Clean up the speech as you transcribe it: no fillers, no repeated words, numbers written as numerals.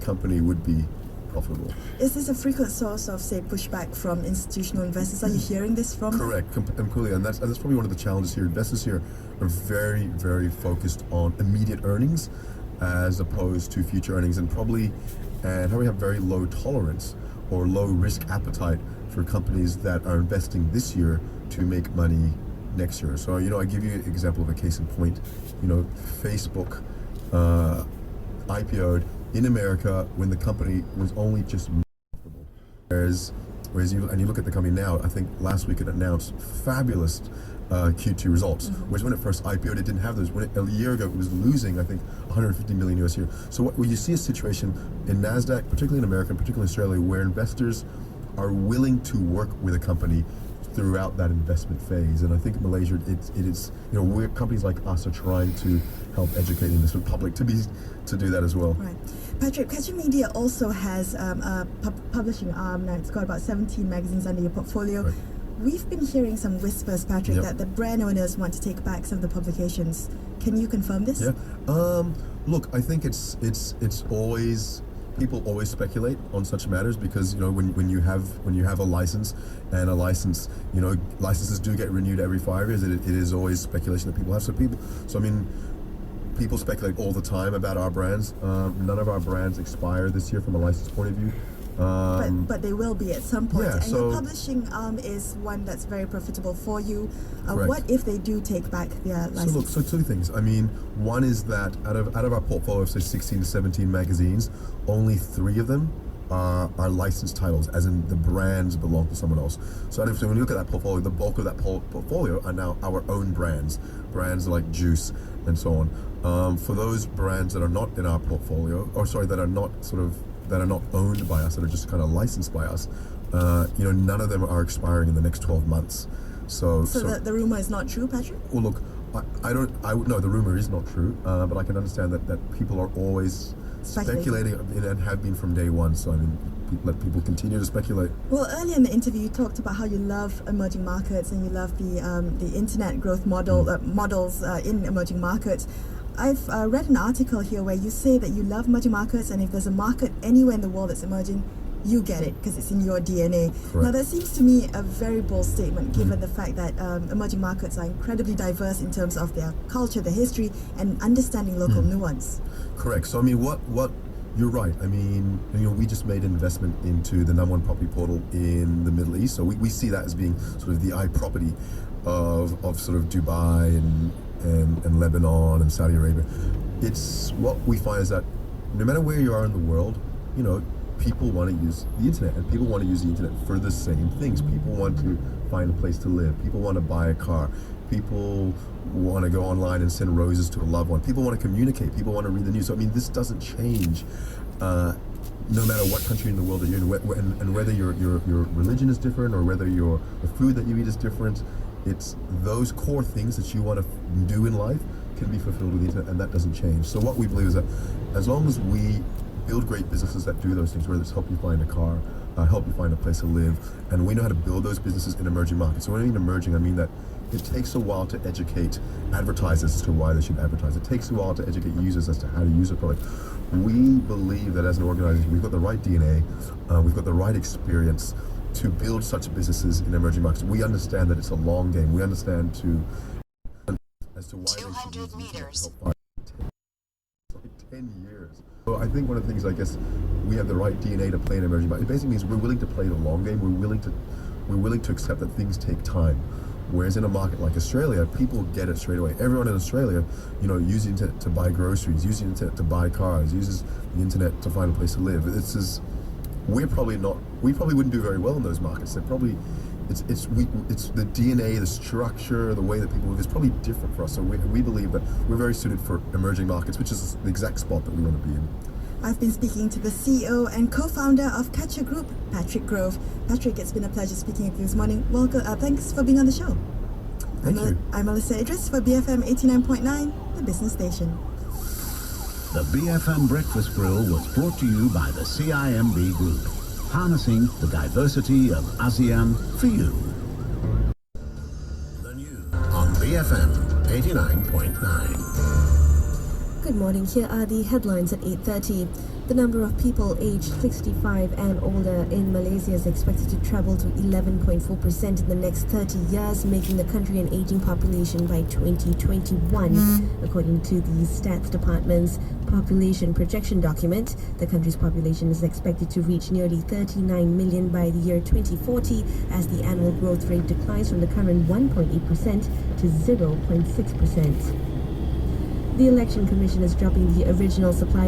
company would be profitable. Is this a frequent source of, say, pushback from institutional investors? Are you hearing this from? Correct, completely, and that's probably one of the challenges here. Investors here are very, very focused on immediate earnings as opposed to future earnings, and probably have very low tolerance or low risk appetite for companies that are investing this year to make money next year. So, I give you an example of a case in point. Facebook IPO'd in America when the company was only just profitable. Whereas you look at the company now, I think last week it announced fabulous Q2 results, whereas when it first IPO'd, it didn't have those. A year ago, it was losing, I think, 150 million US a year. So when you see a situation in NASDAQ, particularly in America, particularly in Australia, where investors are willing to work with a company throughout that investment phase. And I think in Malaysia, it is, where companies like us are trying to help educate the investment public to do that as well. Right. Patrick, Catcher Media also has a publishing arm now. It's got about 17 magazines under your portfolio. Right. We've been hearing some whispers, Patrick, that the brand owners want to take back some of the publications. Can you confirm this? Yeah. Look, I think it's always, people always speculate on such matters because when you have a license, and a license, licenses do get renewed every 5 years. It is always speculation that people have. So people speculate all the time about our brands. None of our brands expire this year from a license point of view. But they will be at some point. Yeah, and so, your publishing arm is one that's very profitable for you. Correct. What if they do take back their license? So two things. One is that out of our portfolio of say 16 to 17 magazines, only 3 of them are licensed titles, as in the brands belong to someone else. So when you look at that portfolio, the bulk of that portfolio are now our own brands like Juice and so on. For those brands that are not in our portfolio, that are not owned by us, that are just kind of licensed by us, none of them are expiring in the next 12 months. So the rumor is not true, Patrick? Well, look, no, the rumor is not true, but I can understand that people are always speculating and have been from day one. So let people continue to speculate. Well, earlier in the interview, you talked about how you love emerging markets and you love the internet growth models in emerging markets. I've read an article here where you say that you love emerging markets, and if there's a market anywhere in the world that's emerging, you get it because it's in your DNA. Correct. Now that seems to me a very bold statement given the fact that emerging markets are incredibly diverse in terms of their culture, their history, and understanding local nuance. Correct. So what you're right. We just made an investment into the #1 property portal in the Middle East. So we see that as being sort of the iProperty of sort of Dubai and Lebanon and Saudi Arabia. It's what we find is that no matter where you are in the world, people want to use the internet, and people want to use the internet for the same things. People want to find a place to live. People want to buy a car. People want to go online and send roses to a loved one. People want to communicate. People want to read the news. So this doesn't change no matter what country in the world that you're in, and whether your religion is different or whether the food that you eat is different. It's those core things that you want to do in life can be fulfilled with the internet, and that doesn't change. So what we believe is that as long as we build great businesses that do those things, whether it's help you find a car, help you find a place to live, and we know how to build those businesses in emerging markets. So when I mean emerging, I mean that it takes a while to educate advertisers as to why they should advertise. It takes a while to educate users as to how to use a product. We believe that as an organization, we've got the right DNA, we've got the right experience to build such businesses in emerging markets. We understand that it's a long game. We understand as to why 200 meters. 10 years. So I think one of the things, I guess, we have the right DNA to play in emerging markets. It basically means we're willing to play the long game. We're willing to accept that things take time. Whereas in a market like Australia, people get it straight away. Everyone in Australia, uses the internet to buy groceries, uses the internet to buy cars, uses the internet to find a place to live. We probably wouldn't do very well in those markets. It's the DNA, the structure, the way that people live is probably different for us. So we believe that we're very suited for emerging markets, which is the exact spot that we want to be in. I've been speaking to the CEO and co-founder of Catcher Group, Patrick Grove. Patrick, it's been a pleasure speaking with you this morning. Welcome. Thanks for being on the show. Thank you. I'm Melissa Idris for BFM 89.9, the business station. The BFM Breakfast Grill was brought to you by the CIMB Group, harnessing the diversity of ASEAN for you. The news on BFM 89.9. Good morning. Here are the headlines at 8:30. The number of people aged 65 and older in Malaysia is expected to treble to 11.4% in the next 30 years, making the country an aging population by 2021. According to the Stats Department's population projection document, the country's population is expected to reach nearly 39 million by the year 2040 as the annual growth rate declines from the current 1.8% to 0.6%. The Election Commission is dropping the original supply